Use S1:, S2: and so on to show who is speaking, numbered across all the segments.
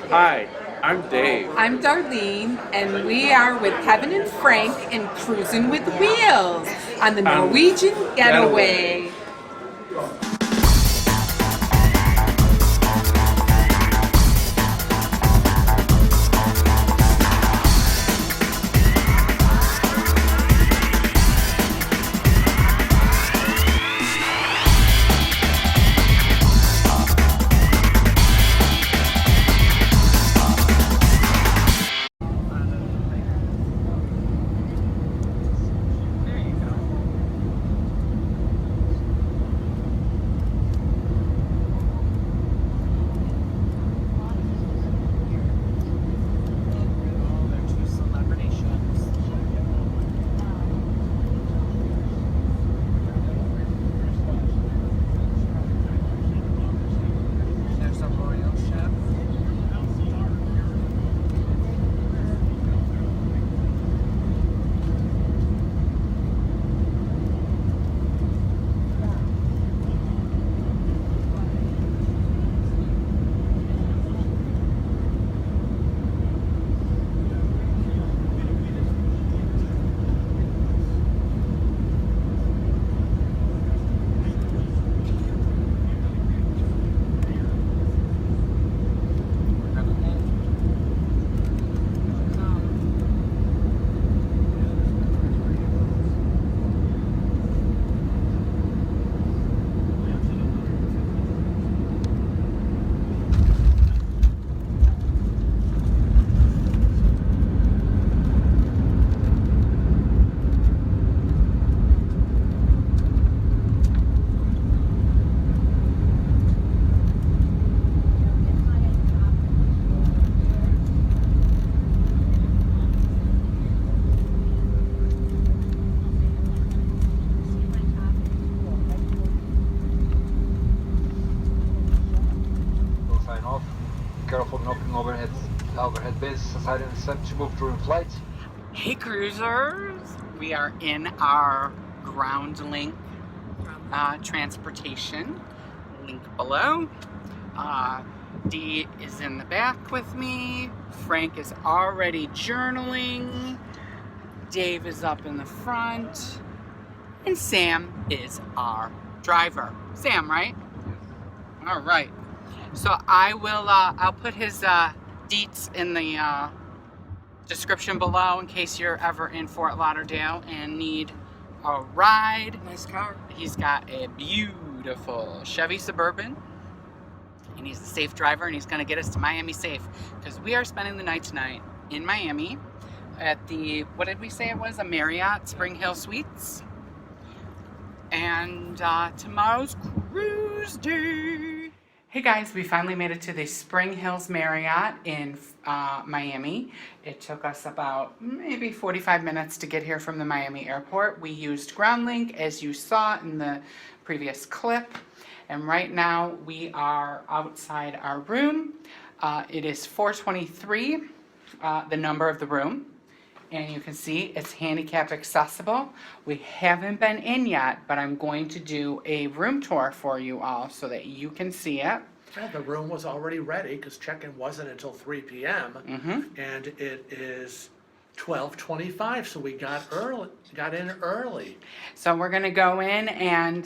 S1: Hi, I'm Dave.
S2: I'm Darlene, and we are with Kevin and Frank in Cruising with Wheels on the
S1: I'm
S2: Norwegian
S1: Getaway.
S2: Getaway.
S3: Will sign off. Careful knocking overhead bins aside and attempt to move during flight.
S4: Hey cruisers! We are in our ground link transportation. Link below. Dee is in the back with me. Frank is already journaling. Dave is up in the front. And Sam is our driver. Sam, right? All right. So I'll put his deets in the description below in case you're ever in Fort Lauderdale and need a ride.
S2: Nice car.
S4: He's got a beautiful Chevy Suburban, and he's a safe driver, and he's gonna get us to Miami safe because we are spending the night tonight in Miami at the, what did we say it was? A Marriott Spring Hill Suites. And tomorrow's cruise day. Hey guys, we finally made it to the Spring Hills Marriott in Miami. It took us about maybe 45 minutes to get here from the Miami airport. We used GroundLink as you saw in the previous clip. And right now we are outside our room. It is 423, the number of the room. And you can see it's handicap accessible. We haven't been in yet, but I'm going to do a room tour for you all so that you can see it.
S5: Yeah, the room was already ready because check-in wasn't until 3 p.m. And it is 12:25, so we got in early.
S4: So we're gonna go in and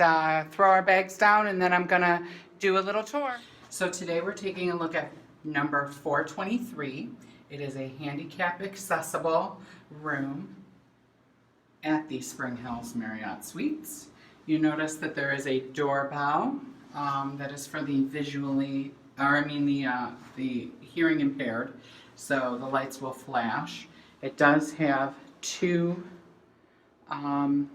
S4: throw our bags down, and then I'm gonna do a little tour. So today we're taking a look at number 423. It is a handicap accessible room at the Spring Hills Marriott Suites. You notice that there is a doorbell that is for the the hearing impaired, so the lights will flash. It does have two, what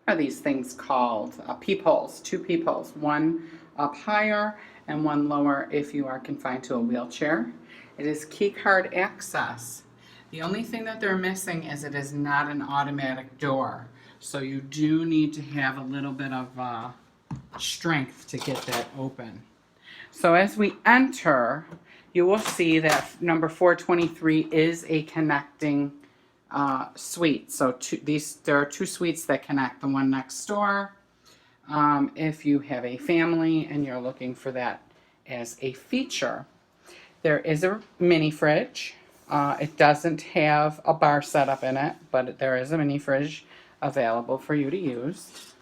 S4: are these things called? Peepholes, two peepholes, one up higher and one lower if you are confined to a wheelchair. It is key card access. The only thing that they're missing is it is not an automatic door. So you do need to have a little bit of strength to get that open. So as we enter, you will see that number 423 is a connecting suite. So there are two suites that connect, the one next door. If you have a family and you're looking for that as a feature. There is a mini fridge. It doesn't have a bar setup in it, but there is a mini fridge available for you to use.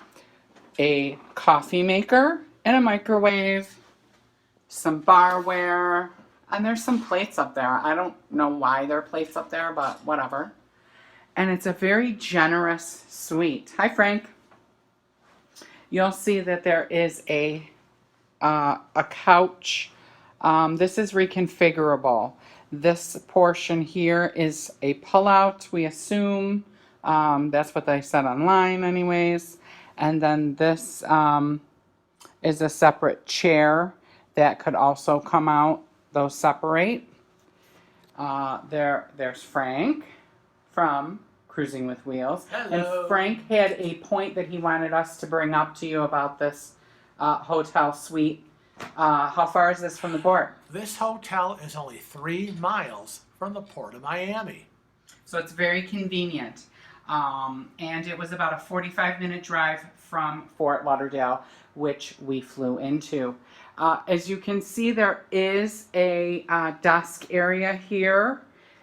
S4: A coffee maker and a microwave, some barware, and there's some plates up there. I don't know why there are plates up there, but whatever. And it's a very generous suite. Hi, Frank. You'll see that there is a couch. This is reconfigurable. This portion here is a pull-out, we assume. That's what they said online anyways. And then this is a separate chair that could also come out. Those separate. There's Frank from Cruising with Wheels.
S5: Hello.
S4: And Frank had a point that he wanted us to bring up to you about this hotel suite. How far is this from the port?
S5: This hotel is only 3 miles from the Port of Miami.
S4: So it's very convenient. And it was about a 45-minute drive from Fort Lauderdale, which we flew into. As you can see, there is a desk area here.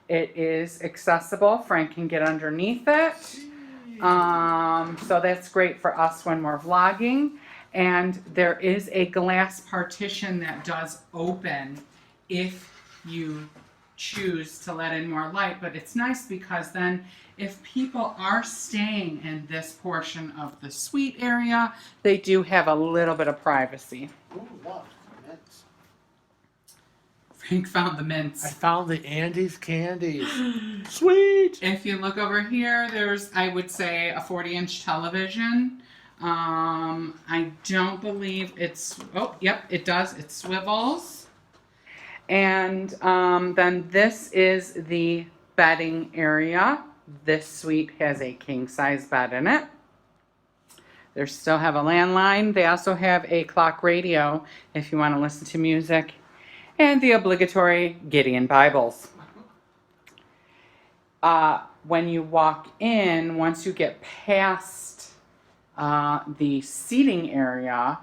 S4: It is accessible. Frank can get underneath it. So that's great for us when we're vlogging. And there is a glass partition that does open if you choose to let in more light. But it's nice because then if people are staying in this portion of the suite area, they do have a little bit of privacy.
S5: Ooh, look, mints.
S4: Frank found the mints.
S5: I found the Andes candies. Sweet!
S4: If you look over here, there's, I would say, a 40-inch television. I don't believe it's, oh, yep, it does. It swivels. And then this is the bedding area. This suite has a king-size bed in it. They still have a landline. They also have a clock radio if you want to listen to music. And the obligatory Gideon Bibles. When you walk in, once you get past the seating area,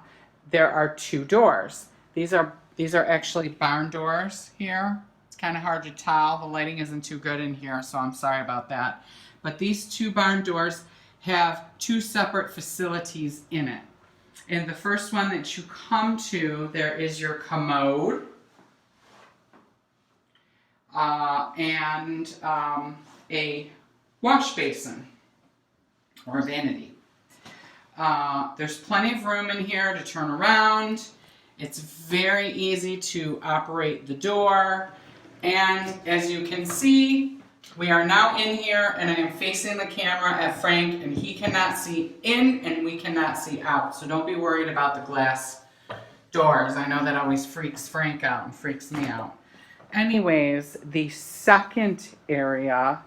S4: there are 2 doors. These are actually barn doors here. It's kind of hard to tell. The lighting isn't too good in here, so I'm sorry about that. But these 2 barn doors have 2 separate facilities in it. In the first one that you come to, there is your commode. And a wash basin or a vanity. There's plenty of room in here to turn around. It's very easy to operate the door. And as you can see, we are now in here and I am facing the camera at Frank and he cannot see in and we cannot see out. So don't be worried about the glass doors. I know that always freaks Frank out and freaks me out. Anyways, the second area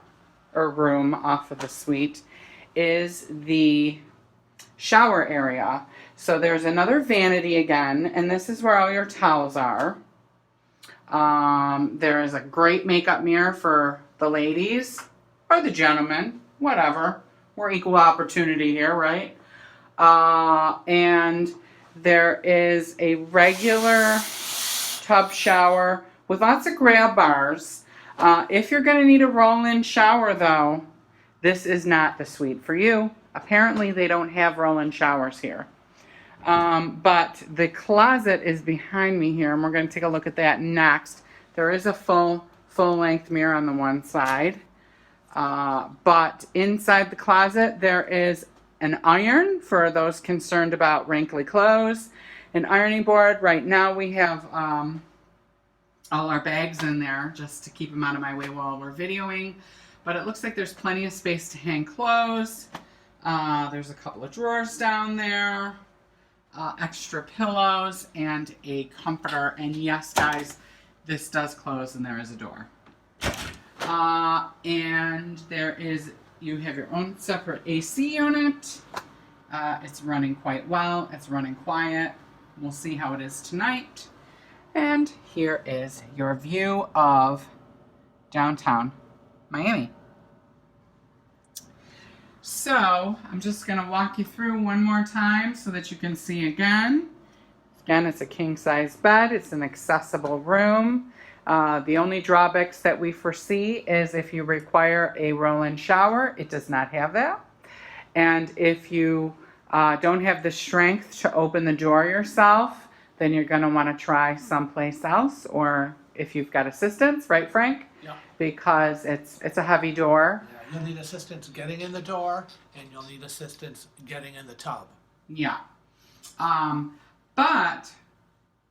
S4: or room off of the suite is the shower area. So there's another vanity again, and this is where all your towels are. There is a great makeup mirror for the ladies or the gentlemen, whatever. We're equal opportunity here, right? And there is a regular tub shower with lots of grab bars. If you're going to need a roll-in shower, though, this is not the suite for you. Apparently, they don't have roll-in showers here. But the closet is behind me here, and we're going to take a look at that next. There is a full-length mirror on the one side. But inside the closet, there is an iron for those concerned about wrinkly clothes. An ironing board. Right now, we have all our bags in there just to keep them out of my way while we're videoing. But it looks like there's plenty of space to hang clothes. There's a couple of drawers down there, extra pillows, and a comforter. And yes, guys, this does close and there is a door. And there is, you have your own separate AC unit. It's running quite well. It's running quiet. We'll see how it is tonight. And here is your view of downtown Miami. So I'm just going to walk you through one more time so that you can see again. Again, it's a king-size bed. It's an accessible room. The only drawbacks that we foresee is if you require a roll-in shower, it does not have that. And if you don't have the strength to open the door yourself, then you're going to want to try someplace else, or if you've got assistance, right, Frank?
S5: Yeah.
S4: Because it's a heavy door.
S5: Yeah, you'll need assistance getting in the door, and you'll need assistance getting in the tub.
S4: Yeah. But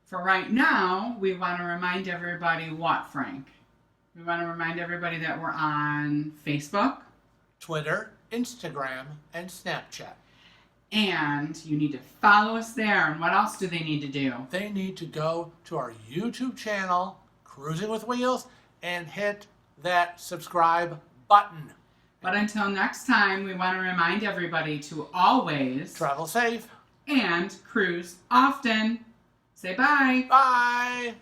S4: for right now, we want to remind everybody what, Frank? We want to remind everybody that we're on Facebook.
S5: Twitter, Instagram, and Snapchat.
S4: And you need to follow us there. And what else do they need to do?
S5: They need to go to our YouTube channel, Cruising with Wheels, and hit that subscribe button.
S4: But until next time, we want to remind everybody to always
S5: Travel safe.
S4: and cruise often. Say bye.
S5: Bye.